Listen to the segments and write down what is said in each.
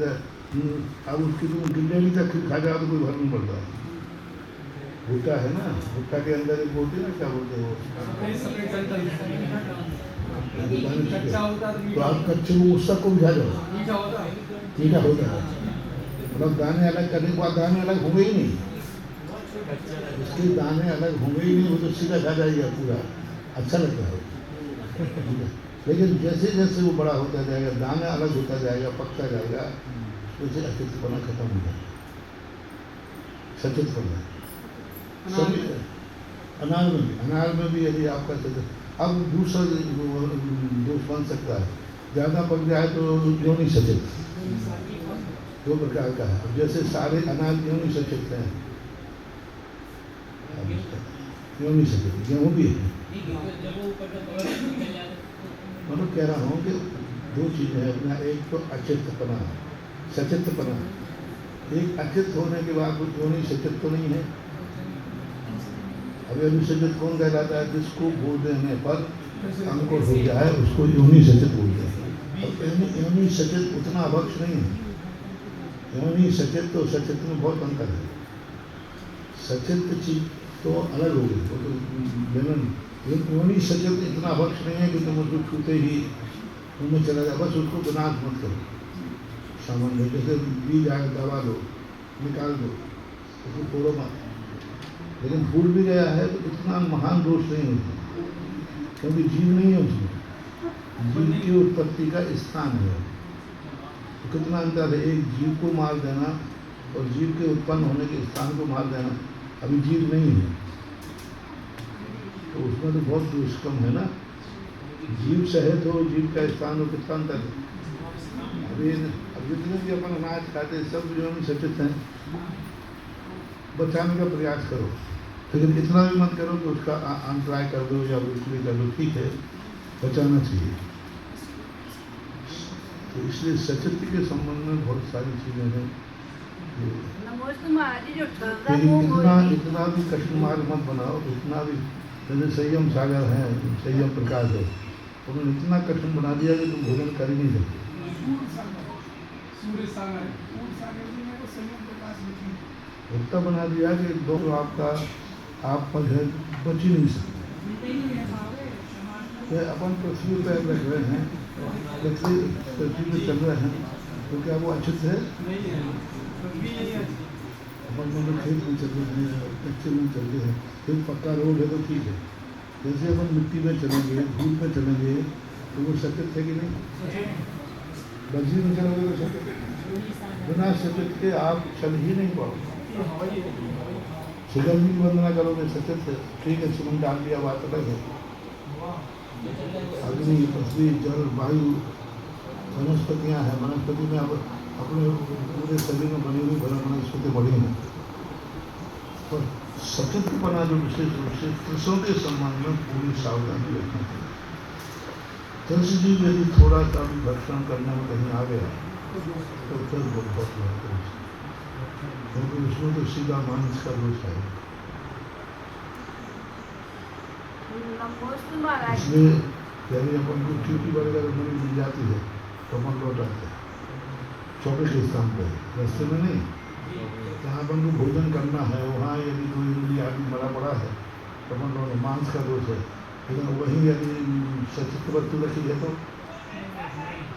अब उसकी तुम गिरने तक खा जाओ तो कोई फर्क नहीं पड़ता। भुट्टा है ना, भुट्टा के अंदर एक बोलते हैं ना, क्या बोलते हैं वो, तो आप कच्चे को उस तक को भी खा जाओ, मीठा होता है। मतलब दाने अलग करने के बाद दाने अलग होंगे ही नहीं, उसके दाने अलग होंगे ही नहीं, वो तो सीधा खा जाएगा पूरा, अच्छा लगता है। लेकिन जैसे जैसे वो बड़ा होता जाएगा, दाना अलग होता जाएगा, पकता जाएगा, वैसे अचितपना खत्म हो जाएगा, सचेतपना। सभी अनार में भी यदि आपका सचेत, अब दूसरा दोष बन सकता है, ज़्यादा पक जाए तो योनि सचेत, दो प्रकार का है। अब जैसे सारे अनाज योनि सचेत हैं, योनि सचेत गेहूँ भी है। मैं कह रहा हूँ कि दो चीज़ें हैं अपना, एक तो अचितपना, सचेतपना। एक अचित होने के बाद वो योनि सचेत तो नहीं है। अब योनि सचेत कौन कहलाता है? जिसको बोल देने पर अंकुर हो जाए उसको योनि सचेत बोलते हैं। अब योनि सचेत उतना अभक्ष नहीं है। योनि सचेत तो सचेत में बहुत अंतर है। सचेत चीज तो अलग हो गई, वो तो लेना। योनि सचेत इतना अभक्ष नहीं है कि तुम उसको छूते ही उनमें चला जाए, बस उसको विनाश मत करो। सामान्य जैसे बीज आए दबा दो, निकाल दो, उसको तोड़ो मत। लेकिन फूल भी गया है तो इतना महान दोष नहीं होता, क्योंकि जीव नहीं है उसमें, जीव की उत्पत्ति का स्थान है। तो कितना अंतर है एक जीव को मार देना और जीव के उत्पन्न होने के स्थान को मार देना। अभी जीव नहीं है तो उसमें तो बहुत दोष कम है ना। जीव सहित हो, जीव का स्थान हो, कितना अंतर है। अभी जितने भी अपन अनाज खाते सब जो हम सचेत हैं, बचाने का प्रयास करो, लेकिन इतना भी मत करो कि उसका अनट्राई कर दो या बिल्कुल कर दो। ठीक है, बचाना चाहिए। तो इसलिए सचेत के संबंध में बहुत सारी चीज़ें हैं। लेकिन इतना भी कठिन मार्ग मत बनाओ, इतना भी। जैसे संयम सागर है, संयम प्रकाश है, उन्होंने इतना कठिन बना दिया कि तुम भोजन कर ही नहीं सकते। इतना बना दिया कि दो आपका आप बच ही नहीं सकते। अपन पृथ्वी पर रह रहे हैं, पृथ्वी में चल रहे हैं, तो क्या वो अच्छे से अपन लोग खेत में चल रहे हैं, कच्चे में चल रहे हैं, फिर पक्का रोड है तो ठीक है। जैसे अपन मिट्टी में चलेंगे, धूप में चलेंगे, तो वो सचेत है कि नहीं? बजी में चलोगे तो सचेत, बिना सचेत के आप चल ही नहीं पाओगे। सुगंध की वंदना करोगे सचेत से, ठीक है, सुगंध डाल दिया, बात अलग है। अग्नि, पृथ्वी, जल, वायु, वनस्पतियाँ हैं, वनस्पति में अब अपने पूरे शरीर में बनी हुई वनस्पति बड़ी हैं। पर सचेतपना जो विशेष रूप से कृष्णों के संबंध में पूरी सावधानी रखना चाहिए। कृष्ण जी यदि थोड़ा सा भी भक्षण करने में कहीं आ गया तो फिर बहुत लगता है, क्योंकि उसमें तो सीधा मानस का दोष है। इसलिए यदि अपन को ड्यूटी वगैरह मिल जाती है तो अपन लौट आते हैं चौके के स्थान पर, रास्ते में नहीं। जहाँ अपन को भोजन करना है वहाँ यदि कोई उंगली आदमी बड़ा बड़ा है तो अपन लौट, मांस का दोष है। लेकिन वहीं यदि सचित वस्तु रखी है तो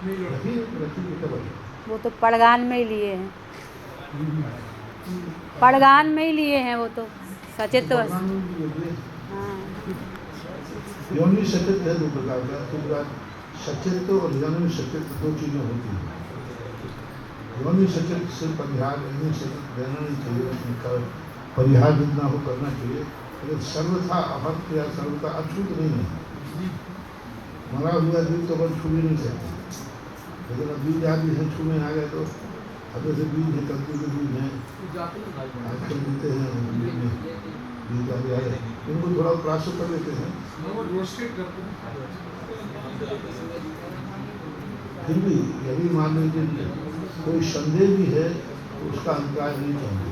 रखी क्या बात? वो तो पड़गान में ही लिए हैं, पड़गान में ही लिए हैं वो तो सचेत। हाँ, योनि सचेत है दो प्रकार का। तो सचेत और योनि सचेत दो चीज़ें होती हैं। योनि सचेत से परिहार योनि सचेत देना नहीं चाहिए, परिहार जितना हो करना चाहिए, लेकिन सर्वथा अभक्त या सर्वथा अछूत नहीं है। मरा हुआ जीव तो अपन छू भी नहीं सकते, लेकिन अब बीज आदि से छूने आ गए तो अब जैसे बीज है, कद्दू के बीज हैं, आजकल देते हैं बीज आदि आए, इनको थोड़ा प्राशुद्ध कर देते हैं। फिर भी यदि मान लीजिए कोई संदेह भी है तो उसका अंतराय नहीं चाहिए।